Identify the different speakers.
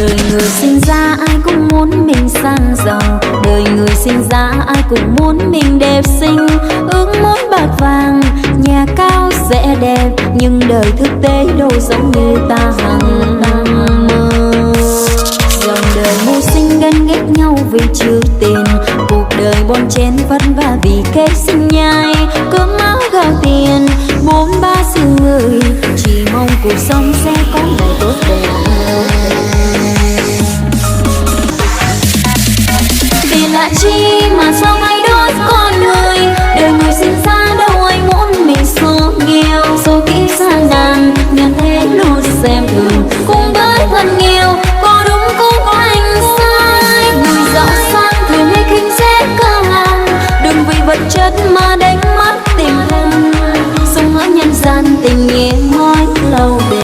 Speaker 1: Đời người sinh ra ai cũng muốn mình sang giàu, đời người sinh ra ai cũng muốn mình đẹp xinh. Ước muốn bạc vàng, nhà cao sẽ đẹp, nhưng đời thực tế đâu giống như ta hằng mơ. Dòng đời mưu sinh ganh ghét nhau vì trừ tiền, cuộc đời bon chen vất vả vì kế sinh nhai. Cơm áo gạo tiền, bốn ba sự người, chỉ mong cuộc sống sẽ có ngày tốt đẹp. Vì là chi mà sao hay đốt con người, đời người sinh ra đâu ai muốn mình số nghèo. Số kiếp sang đàn, nhận thế luôn xem thường, cùng với thân nghèo, có đúng cũng có anh sai. Người giàu sang thường hay khinh dễ cơ ngàn, đừng vì vật chất mà đánh mất tình thân. Sống ở nhân gian tình nghĩa mãi lâu bền.